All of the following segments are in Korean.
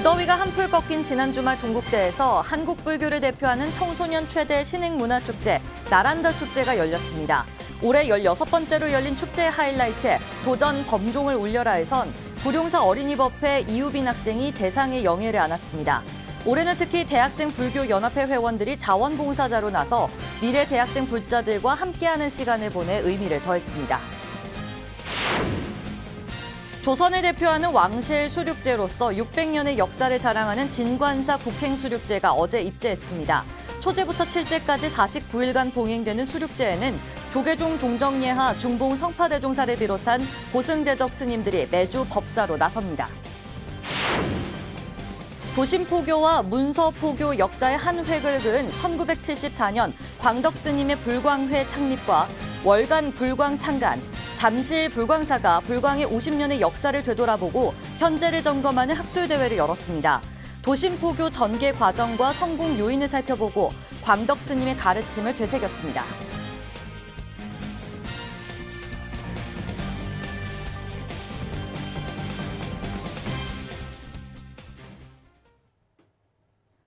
무더위가 한풀 꺾인 지난 주말 동국대에서 한국 불교를 대표하는 청소년 최대 신흥문화축제 나란다 축제가 열렸습니다. 올해 16번째로 열린 축제의 하이라이트 도전 범종을 울려라에선 구룡사 어린이법회 이유빈 학생이 대상의 영예를 안았습니다. 올해는 특히 대학생 불교연합회 회원들이 자원봉사자로 나서 미래 대학생 불자들과 함께하는 시간을 보내 의미를 더했습니다. 조선을 대표하는 왕실 수륙제로서 600년의 역사를 자랑하는 진관사 국행수륙제가 어제 입제했습니다. 초제부터 칠제까지 49일간 봉행되는 수륙제에는 조계종 종정예하 중봉 성파대종사를 비롯한 고승대덕 스님들이 매주 법사로 나섭니다. 도심포교와 문서포교 역사의 한 획을 그은 1974년 광덕 스님의 불광회 창립과 월간 불광 창간, 잠실 불광사가 불광의 50년의 역사를 되돌아보고 현재를 점검하는 학술대회를 열었습니다. 도심포교 전개 과정과 성공 요인을 살펴보고 광덕 스님의 가르침을 되새겼습니다.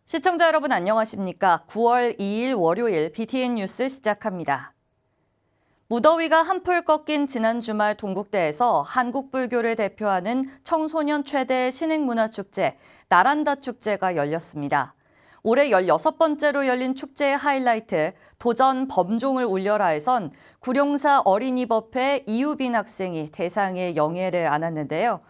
시청자 여러분 안녕하십니까? 9월 2일 월요일 BTN 뉴스 시작합니다. 무더위가 한풀 꺾인 지난 주말 동국대에서 한국 불교를 대표하는 청소년 최대 신흥문화축제 나란다 축제가 열렸습니다. 올해 16번째로 열린 축제의 하이라이트 도전 범종을 울려라에선 구룡사 어린이법회 이유빈 학생이 대상의 영예를 안았는데요.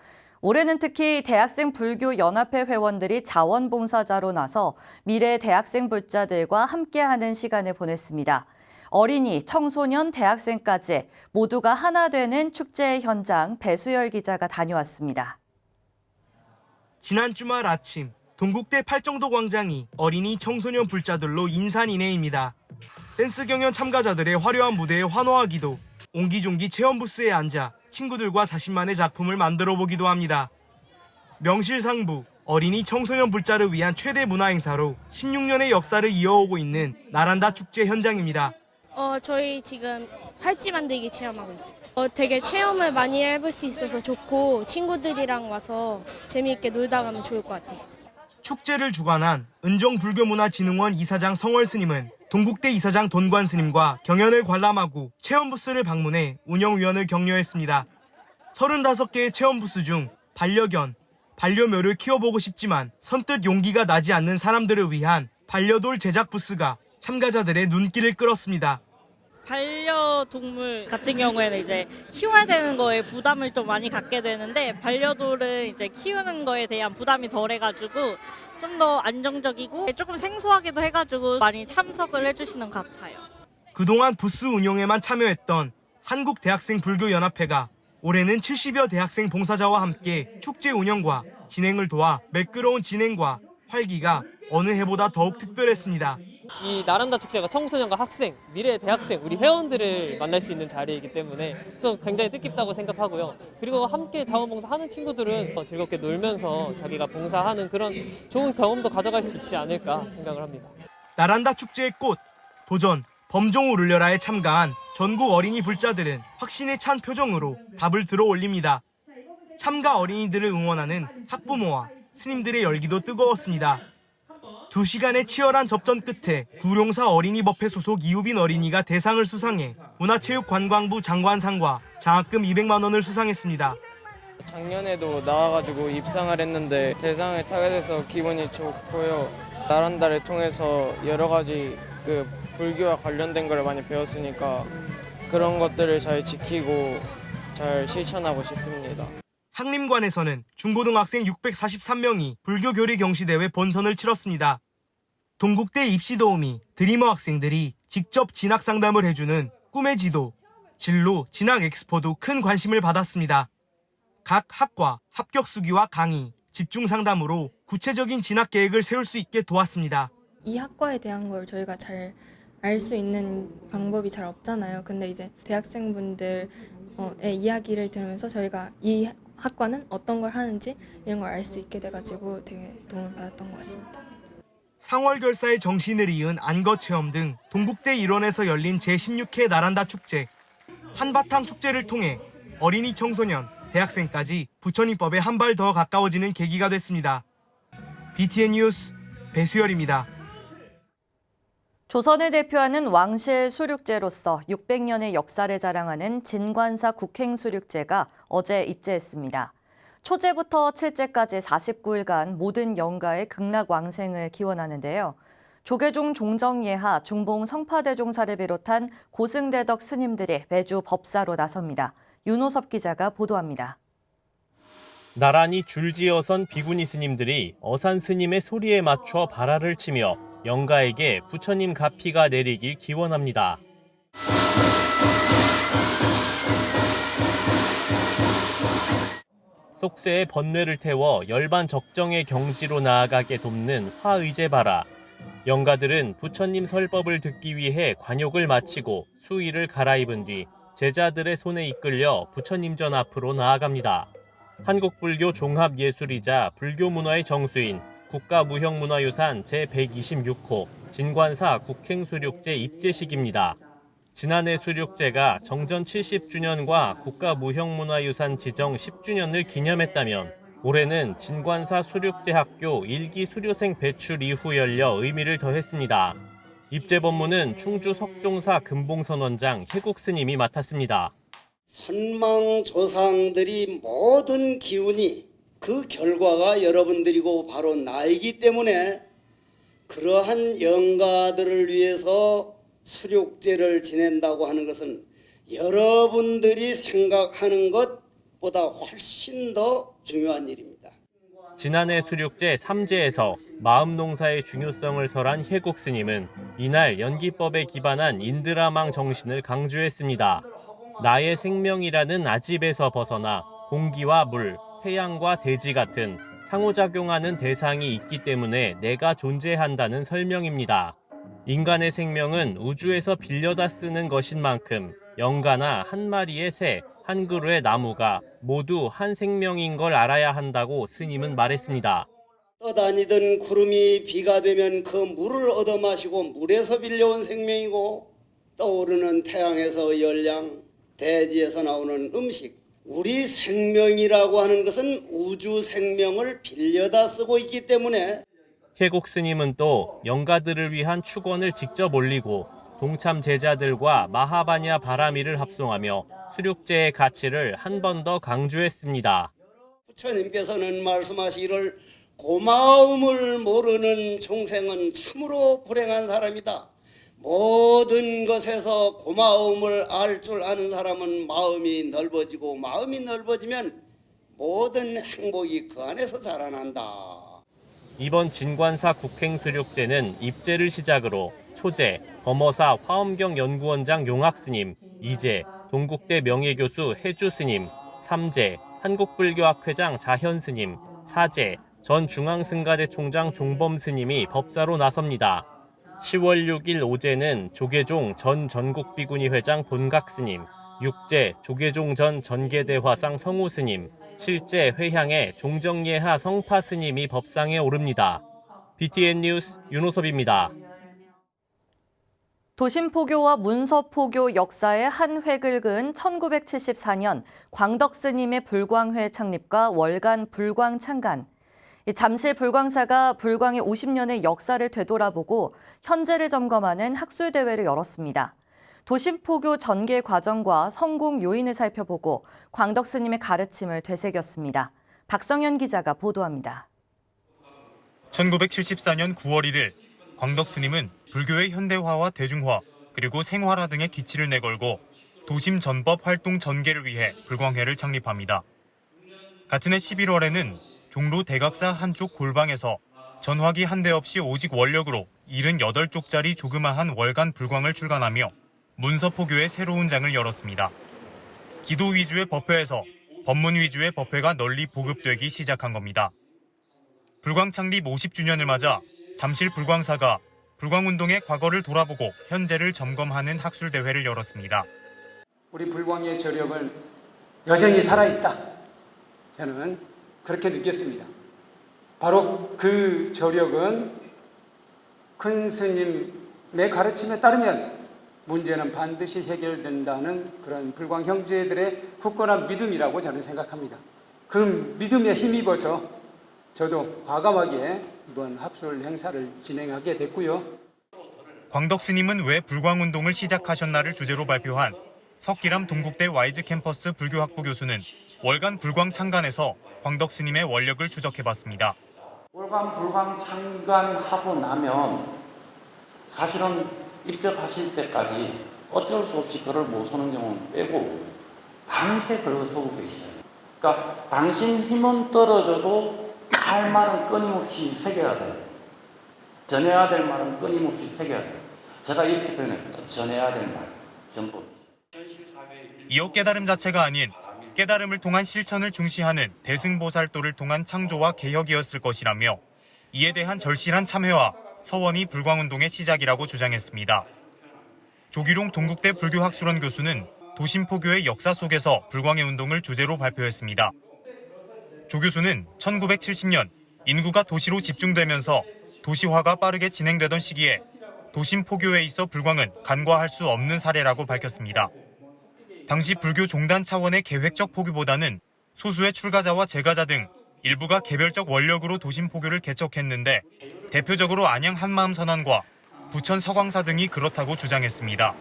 올해는 특히 대학생 불교연합회 회원들이 자원봉사자로 나서 미래 대학생 불자들과 함께하는 시간을 보냈습니다. 어린이, 청소년, 대학생까지 모두가 하나 되는 축제의 현장 배수열 기자가 다녀왔습니다. 지난 주말 아침 동국대 팔정도 광장이 어린이, 청소년 불자들로 인산인해입니다. 댄스 경연 참가자들의 화려한 무대에 환호하기도 옹기종기 체험 부스에 앉아 친구들과 자신만의 작품을 만들어 보기도 합니다. 명실상부 어린이 청소년 불자를 위한 최대 문화행사로 16년의 역사를 이어오고 있는 나란다 축제 현장입니다. 저희 지금 팔찌 만들기 체험하고 있어요. 되게 체험을 많이 해볼 수 있어서 좋고 친구들이랑 와서 재미있게 놀다 가면 좋을 것 같아요. 축제를 주관한 은정불교문화진흥원 이사장 성월 스님은 동국대 이사장 돈관 스님과 경연을 관람하고 체험 부스를 방문해 운영위원을 격려했습니다. 35개의 체험 부스 중 반려견, 반려묘를 키워보고 싶지만 선뜻 용기가 나지 않는 사람들을 위한 반려돌 제작 부스가 참가자들의 눈길을 끌었습니다. 반려동물 같은 경우에는 이제 키워야 되는 거에 부담을 좀 많이 갖게 되는데 반려돌은 이제 키우는 거에 대한 부담이 덜해가지고 좀 더 안정적이고 조금 생소하기도 해가지고 많이 참석을 해주시는 것 같아요. 그동안 부스 운영에만 참여했던 한국대학생불교연합회가 올해는 70여 대학생 봉사자와 함께 축제 운영과 진행을 도와 매끄러운 진행과 활기가 어느 해보다 더욱 특별했습니다. 이 나란다 축제가 청소년과 학생, 미래 대학생, 우리 회원들을 만날 수 있는 자리이기 때문에 또 굉장히 뜻깊다고 생각하고요. 그리고 함께 자원봉사하는 친구들은 더 즐겁게 놀면서 자기가 봉사하는 그런 좋은 경험도 가져갈 수 있지 않을까 생각을 합니다. 나란다 축제의 꽃, 도전, 범종을 울려라에 참가한 전국 어린이 불자들은 확신에 찬 표정으로 답을 들어 올립니다. 참가 어린이들을 응원하는 학부모와 스님들의 열기도 뜨거웠습니다. 2시간의 치열한 접전 끝에 구룡사 어린이법회 소속 이유빈 어린이가 대상을 수상해 문화체육관광부 장관상과 장학금 200만 원을 수상했습니다. 작년에도 나와가지고 입상을 했는데 대상을 타게 돼서 기분이 좋고요. 나란다를 통해서 여러 가지 불교와 관련된 걸 많이 배웠으니까 그런 것들을 잘 지키고 잘 실천하고 싶습니다. 학림관에서는 중고등학생 643명이 불교교리 경시대회 본선을 치렀습니다. 동국대 입시도우미 드리머 학생들이 직접 진학 상담을 해주는 꿈의 지도, 진로 진학 엑스포도 큰 관심을 받았습니다. 각 학과 합격 수기와 강의, 집중 상담으로 구체적인 진학 계획을 세울 수 있게 도왔습니다. 이 학과에 대한 걸 저희가 잘 알 수 있는 방법이 잘 없잖아요. 근데 이제 대학생분들의 이야기를 들으면서 저희가 이 학과는 어떤 걸 하는지 이런 걸 알 수 있게 돼가지고 되게 도움을 받았던 것 같습니다. 상월결사의 정신을 이은 안거체험 등 동국대 일원에서 열린 제16회 나란다 축제. 한바탕 축제를 통해 어린이, 청소년, 대학생까지 부처님법에 한 발 더 가까워지는 계기가 됐습니다. BTN 뉴스 배수열입니다. 조선을 대표하는 왕실 수륙제로서 600년의 역사를 자랑하는 진관사 국행수륙제가 어제 입제했습니다. 초제부터 칠제까지 49일간 모든 영가의 극락왕생을 기원하는데요. 조계종 종정예하 중봉 성파대종사를 비롯한 고승대덕 스님들이 매주 법사로 나섭니다. 윤호섭 기자가 보도합니다. 나란히 줄지어선 비구니 스님들이 어산 스님의 소리에 맞춰 발화를 치며 영가에게 부처님 가피가 내리길 기원합니다. 속세에 번뇌를 태워 열반 적정의 경지로 나아가게 돕는 화의제 발화. 영가들은 부처님 설법을 듣기 위해 관욕을 마치고 수의를 갈아입은 뒤 제자들의 손에 이끌려 부처님 전 앞으로 나아갑니다. 한국불교 종합예술이자 불교문화의 정수인 국가무형문화유산 제126호 진관사 국행수륙제 입제식입니다. 지난해 수륙제가 정전 70주년과 국가무형문화유산 지정 10주년을 기념했다면 올해는 진관사 수륙제 학교 1기 수료생 배출 이후 열려 의미를 더했습니다. 입제 법무는 충주 석종사 금봉선원장 해국 스님이 맡았습니다. 선망 조상들이 모든 기운이 그 결과가 여러분들이고 바로 나이기 때문에 그러한 영가들을 위해서 수륙제를 지낸다고 하는 것은 여러분들이 생각하는 것보다 훨씬 더 중요한 일입니다. 지난해 수륙제 3제에서 마음농사의 중요성을 설한 해국 스님은 이날 연기법에 기반한 인드라망 정신을 강조했습니다. 나의 생명이라는 아집에서 벗어나 공기와 물, 태양과 대지 같은 상호작용하는 대상이 있기 때문에 내가 존재한다는 설명입니다. 인간의 생명은 우주에서 빌려다 쓰는 것인 만큼 영가나 한 마리의 새, 한 그루의 나무가 모두 한 생명인 걸 알아야 한다고 스님은 말했습니다. 떠다니던 구름이 비가 되면 그 물을 얻어 마시고 물에서 빌려온 생명이고 떠오르는 태양에서 열량, 대지에서 나오는 음식, 우리 생명이라고 하는 것은 우주 생명을 빌려다 쓰고 있기 때문에 해국 스님은 또 영가들을 위한 축원을 직접 올리고 동참 제자들과 마하바냐 바라미를 합송하며 수륙제의 가치를 한 번 더 강조했습니다. 부처님께서는 말씀하시기를 고마움을 모르는 종생은 참으로 불행한 사람이다. 모든 것에서 고마움을 알 줄 아는 사람은 마음이 넓어지고 마음이 넓어지면 모든 행복이 그 안에서 자라난다. 이번 진관사 국행수륙제는 입제를 시작으로 초제, 범어사 화엄경 연구원장 용학스님, 2제, 동국대 명예교수 해주스님, 3제, 한국불교학회장 자현스님, 4제, 전 중앙승가대 총장 종범스님이 법사로 나섭니다. 10월 6일 5제는 조계종 전 전국비구니 회장 본각스님, 6제 조계종 전 전계대화상 성우스님, 7제 회향의 종정예하 성파스님이 법상에 오릅니다. BTN 뉴스 윤호섭입니다. 도심포교와 문서포교 역사의 한 획을 그은 1974년 광덕스님의 불광회 창립과 월간 불광창간. 잠실 불광사가 불광의 50년의 역사를 되돌아보고 현재를 점검하는 학술대회를 열었습니다. 도심포교 전개 과정과 성공 요인을 살펴보고 광덕 스님의 가르침을 되새겼습니다. 박성현 기자가 보도합니다. 1974년 9월 1일 광덕 스님은 불교의 현대화와 대중화 그리고 생활화 등의 기치를 내걸고 도심 전법 활동 전개를 위해 불광회를 창립합니다. 같은 해 11월에는 종로 대각사 한쪽 골방에서 전화기 한 대 없이 오직 원력으로 78쪽짜리 조그마한 월간 불광을 출간하며 문서포교의 새로운 장을 열었습니다. 기도 위주의 법회에서 법문 위주의 법회가 널리 보급되기 시작한 겁니다. 불광 창립 50주년을 맞아 잠실 불광사가 불광운동의 과거를 돌아보고 현재를 점검하는 학술대회를 열었습니다. 우리 불광의 저력은 여전히 살아있다. 저는 그렇게 느꼈습니다. 바로 그 저력은 큰 스님의 가르침에 따르면 문제는 반드시 해결된다는 그런 불광 형제들의 굳건한 믿음이라고 저는 생각합니다. 그 믿음에 힘입어서 저도 과감하게 이번 합술 행사를 진행하게 됐고요. 광덕 스님은 왜 불광운동을 시작하셨나를 주제로 발표한 석기람 동국대 와이즈 캠퍼스 불교학부 교수는 월간 불광 창간에서 광덕 스님의 원력을 추적해봤습니다. 월간 불광 창간하고 나면 사실은 입적하실 때까지 어쩔 수 없이 글을 못 쓰는 경우는 빼고 밤새 글을 쓰고 계시잖아요. 그러니까 당신 힘은 떨어져도 할 말은 끊임없이 새겨야 돼요. 전해야 될 말은 끊임없이 새겨야 돼요. 제가 이렇게 표현했습니다. 전해야 될 말, 전법. 이어 깨달음 자체가 아닌 깨달음을 통한 실천을 중시하는 대승보살도를 통한 창조와 개혁이었을 것이라며 이에 대한 절실한 참회와 서원이 불광운동의 시작이라고 주장했습니다. 조기룡 동국대 불교학술원 교수는 도심포교의 역사 속에서 불광의 운동을 주제로 발표했습니다. 조 교수는 1970년 인구가 도시로 집중되면서 도시화가 빠르게 진행되던 시기에 도심포교에 있어 불광은 간과할 수 없는 사례라고 밝혔습니다. 당시 불교 종단 차원의 계획적 포교보다는 소수의 출가자와 제가자 등 일부가 개별적 원력으로 도심포교를 개척했는데 대표적으로 안양 한마음선언과 부천 서광사 등이 그렇다고 주장했습니다.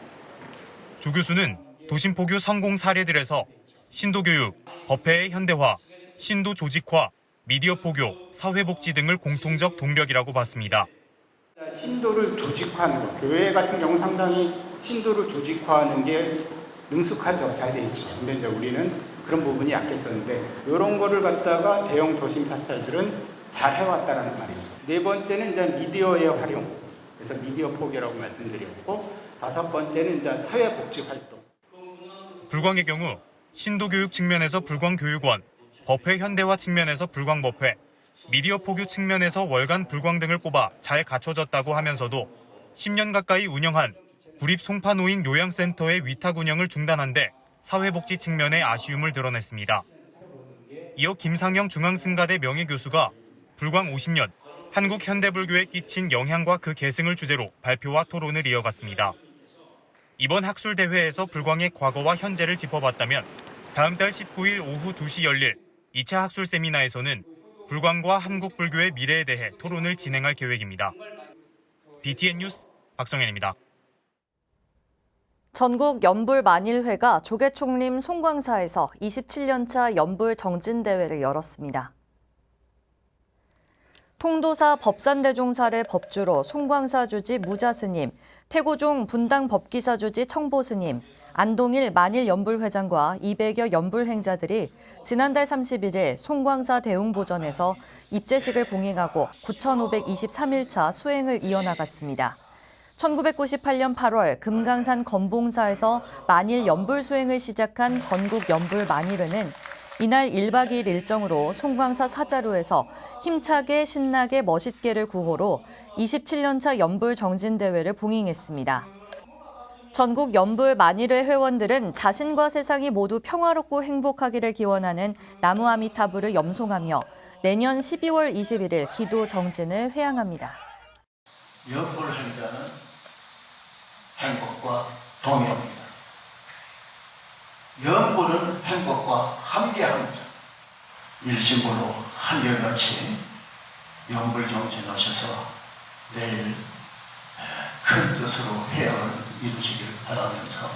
조 교수는 도심포교 성공 사례들에서 신도교육, 법회의 현대화, 신도 조직화, 미디어 포교, 사회복지 등을 공통적 동력이라고 봤습니다. 신도를 조직화하는 것, 교회 같은 경우 상당히 신도를 조직화하는 게 능숙하죠. 잘 돼 있죠. 근데 이제 우리는 그런 부분이 약했었는데 이런 거를 갖다가 대형 도심 사찰들은 잘 해왔다라는 말이죠. 네 번째는 이제 미디어의 활용. 그래서 미디어 포교라고 말씀드렸고, 다섯 번째는 이제 사회복지 활동. 불광의 경우 신도교육 측면에서 불광교육원, 법회 현대화 측면에서 불광법회, 미디어 포교 측면에서 월간 불광 등을 꼽아 잘 갖춰졌다고 하면서도 10년 가까이 운영한 구립 송파노인 요양센터의 위탁 운영을 중단한 데 사회복지 측면의 아쉬움을 드러냈습니다. 이어 김상영 중앙승가대 명예교수가 불광 50년, 한국 현대불교에 끼친 영향과 그 계승을 주제로 발표와 토론을 이어갔습니다. 이번 학술대회에서 불광의 과거와 현재를 짚어봤다면 다음 달 19일 오후 2시 열릴 2차 학술 세미나에서는 불광과 한국 불교의 미래에 대해 토론을 진행할 계획입니다. BTN 뉴스 박성현입니다. 전국 연불 만일회가 조계총림 송광사에서 27년차 연불 정진대회를 열었습니다. 통도사 법산대종사의 법주로 송광사 주지 무자스님, 태고종 분당 법기사 주지 청보스님, 안동일 만일연불회장과 200여 연불행자들이 지난달 31일 송광사 대웅보전에서 입제식을 봉행하고 9,523일차 수행을 이어나갔습니다. 1998년 8월 금강산 검봉사에서 만일 연불 수행을 시작한 전국 연불 만일회는 이날 1박 2일 일정으로 송광사 사자루에서 힘차게 신나게 멋있게를 구호로 27년차 연불 정진대회를 봉행했습니다. 전국 연불 만일회 회원들은 자신과 세상이 모두 평화롭고 행복하기를 기원하는 나무 아미타불을 염송하며 내년 12월 21일 기도 정진을 회양합니다. 연불 행자는 행복과 동의합니다. 연불은 행복과 함께합니다. 일심불로 한결같이 연불 정진하셔서 내일 큰 뜻으로 회양을 이루시길 바라면서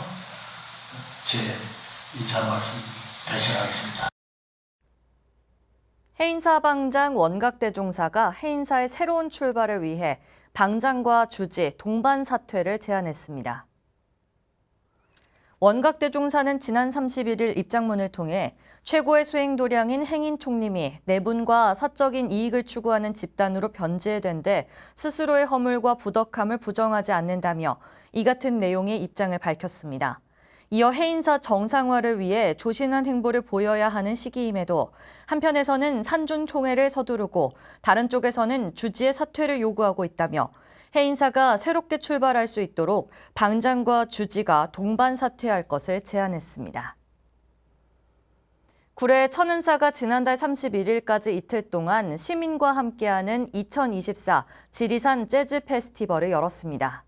제 인사 말씀 대신하겠습니다. 해인사 방장 원각대종사가 해인사의 새로운 출발을 위해 방장과 주지, 동반 사퇴를 제안했습니다. 원각대종사는 지난 31일 입장문을 통해 최고의 수행도량인 행인 총림이 내분과 사적인 이익을 추구하는 집단으로 변질된 데 스스로의 허물과 부덕함을 부정하지 않는다며 이 같은 내용의 입장을 밝혔습니다. 이어 해인사 정상화를 위해 조신한 행보를 보여야 하는 시기임에도 한편에서는 산준총회를 서두르고 다른 쪽에서는 주지의 사퇴를 요구하고 있다며 해인사가 새롭게 출발할 수 있도록 방장과 주지가 동반 사퇴할 것을 제안했습니다. 구례 천은사가 지난달 31일까지 이틀 동안 시민과 함께하는 2024 지리산 재즈 페스티벌을 열었습니다.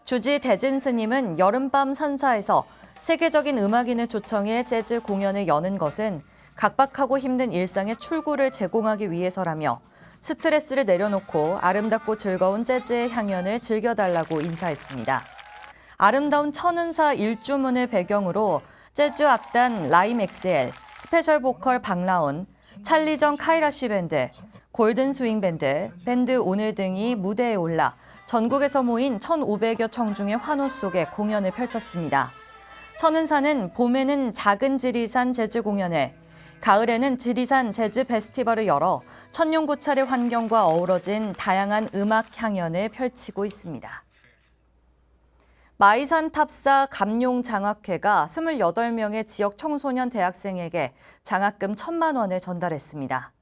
주지 대진 스님은 여름밤 산사에서 세계적인 음악인을 초청해 재즈 공연을 여는 것은 각박하고 힘든 일상의 출구를 제공하기 위해서라며 스트레스를 내려놓고 아름답고 즐거운 재즈의 향연을 즐겨달라고 인사했습니다. 아름다운 천은사 일주문을 배경으로 재즈 악단 라임 엑셀, 스페셜 보컬 박라온, 찰리정 카이라쉬 밴드, 골든 스윙 밴드, 밴드 오늘 등이 무대에 올라 전국에서 모인 1,500여 청중의 환호 속에 공연을 펼쳤습니다. 천은사는 봄에는 작은 지리산 재즈 공연을, 가을에는 지리산 재즈 페스티벌을 열어 천룡고찰의 환경과 어우러진 다양한 음악 향연을 펼치고 있습니다. 마이산 탑사 감룡장학회가 28명의 지역 청소년 대학생에게 장학금 1,000만 원을 전달했습니다.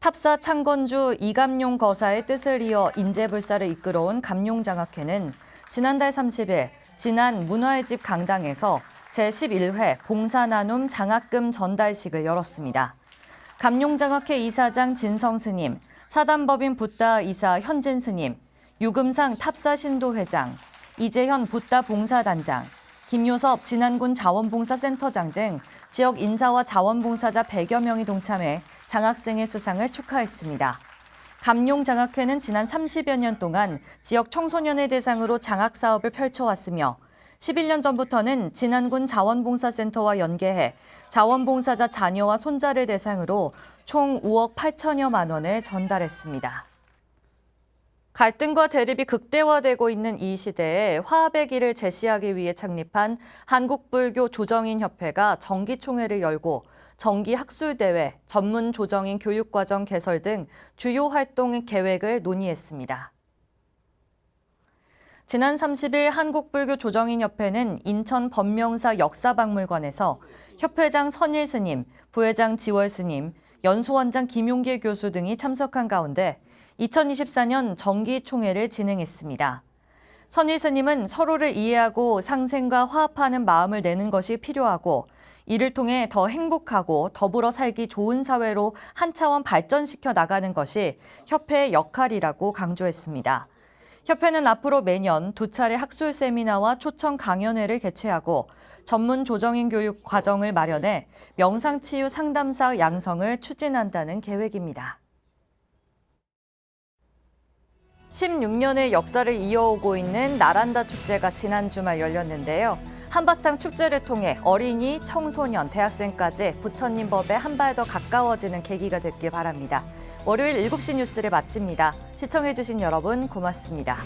탑사 창건주 이감룡 거사의 뜻을 이어 인재불사를 이끌어온 감룡장학회는 지난달 30일 진안 문화의 집 강당에서 제11회 봉사나눔 장학금 전달식을 열었습니다. 감룡장학회 이사장 진성 스님, 사단법인 붓다 이사 현진 스님, 유금상 탑사 신도 회장, 이재현 붓다 봉사단장, 김요섭 진안군 자원봉사센터장 등 지역 인사와 자원봉사자 100여 명이 동참해 장학생의 수상을 축하했습니다. 감룡장학회는 지난 30여 년 동안 지역 청소년을 대상으로 장학 사업을 펼쳐왔으며 11년 전부터는 진안군 자원봉사센터와 연계해 자원봉사자 자녀와 손자를 대상으로 총 5억 8천여만 원을 전달했습니다. 갈등과 대립이 극대화되고 있는 이 시대에 화합의 길을 제시하기 위해 창립한 한국불교 조정인협회가 정기총회를 열고 정기학술대회, 전문조정인 교육과정 개설 등 주요 활동 계획을 논의했습니다. 지난 30일 한국불교 조정인협회는 인천 법명사 역사박물관에서 협회장 선일 스님, 부회장 지월 스님, 연수원장 김용길 교수 등이 참석한 가운데 2024년 정기총회를 진행했습니다. 선일 스님은 서로를 이해하고 상생과 화합하는 마음을 내는 것이 필요하고 이를 통해 더 행복하고 더불어 살기 좋은 사회로 한 차원 발전시켜 나가는 것이 협회의 역할이라고 강조했습니다. 협회는 앞으로 매년 2차례 학술 세미나와 초청 강연회를 개최하고 전문 조정인 교육 과정을 마련해 명상치유 상담사 양성을 추진한다는 계획입니다. 16년의 역사를 이어오고 있는 나란다 축제가 지난 주말 열렸는데요. 한바탕 축제를 통해 어린이, 청소년, 대학생까지 부처님 법에 한 발 더 가까워지는 계기가 됐길 바랍니다. 월요일 7시 뉴스를 마칩니다. 시청해주신 여러분 고맙습니다.